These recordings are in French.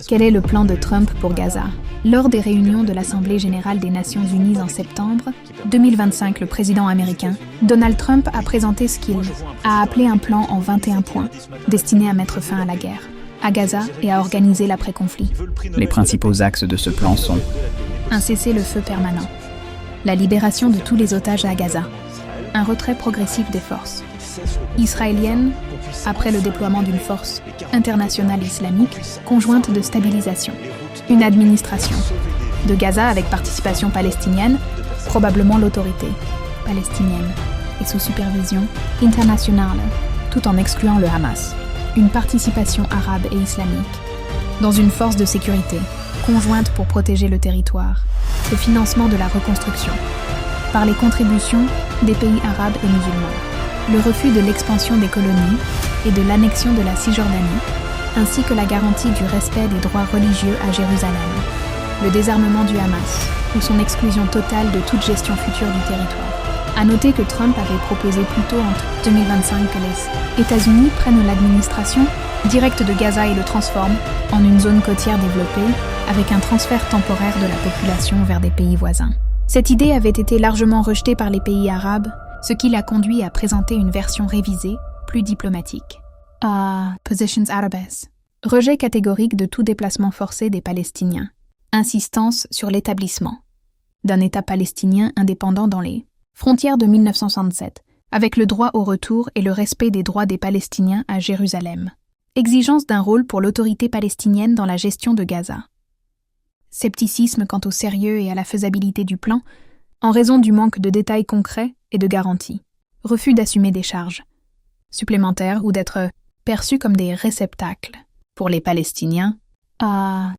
Quel est le plan de Trump pour Gaza? Lors des réunions de l'Assemblée générale des Nations unies en septembre 2025, le président américain Donald Trump a présenté ce qu'il a appelé un plan en 21 points, destiné à mettre fin à la guerre, à Gaza et à organiser l'après-conflit. Les principaux axes de ce plan sont un cessez-le-feu permanent, la libération de tous les otages à Gaza, un retrait progressif des forces israéliennes après le déploiement d'une force internationale islamique conjointe de stabilisation, une administration de Gaza avec participation palestinienne, probablement l'autorité palestinienne, et sous supervision internationale, tout en excluant le Hamas, une participation arabe et islamique, dans une force de sécurité conjointe pour protéger le territoire, le financement de la reconstruction, par les contributions des pays arabes et musulmans, le refus de l'expansion des colonies et de l'annexion de la Cisjordanie, ainsi que la garantie du respect des droits religieux à Jérusalem, le désarmement du Hamas ou son exclusion totale de toute gestion future du territoire. À noter que Trump avait proposé plus tôt en 2025 que les États-Unis prennent l'administration directe de Gaza et le transforment en une zone côtière développée avec un transfert temporaire de la population vers des pays voisins. Cette idée avait été largement rejetée par les pays arabes, ce qui l'a conduit à présenter une version révisée, plus diplomatique. Positions Arabes. Rejet catégorique de tout déplacement forcé des Palestiniens. Insistance sur l'établissement d'un État palestinien indépendant dans les frontières de 1967, avec le droit au retour et le respect des droits des Palestiniens à Jérusalem. Exigence d'un rôle pour l'autorité palestinienne dans la gestion de Gaza. Scepticisme quant au sérieux et à la faisabilité du plan, en raison du manque de détails concrets et de garanties. Refus d'assumer des charges supplémentaires ou d'être perçus comme des réceptacles pour les Palestiniens.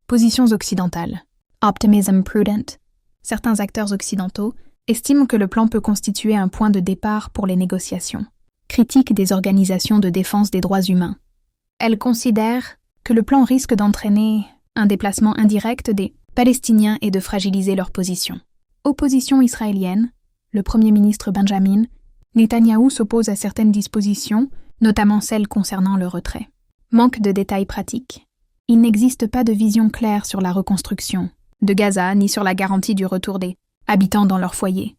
Positions occidentales. Optimism prudent. Certains acteurs occidentaux estiment que le plan peut constituer un point de départ pour les négociations. Critique des organisations de défense des droits humains. Elles considèrent que le plan risque d'entraîner un déplacement indirect des Palestiniens et de fragiliser leur position. Opposition israélienne. Le Premier ministre Benjamin Netanyahou s'oppose à certaines dispositions, notamment celles concernant le retrait. Manque de détails pratiques. Il n'existe pas de vision claire sur la reconstruction de Gaza ni sur la garantie du retour des habitants dans leur foyer.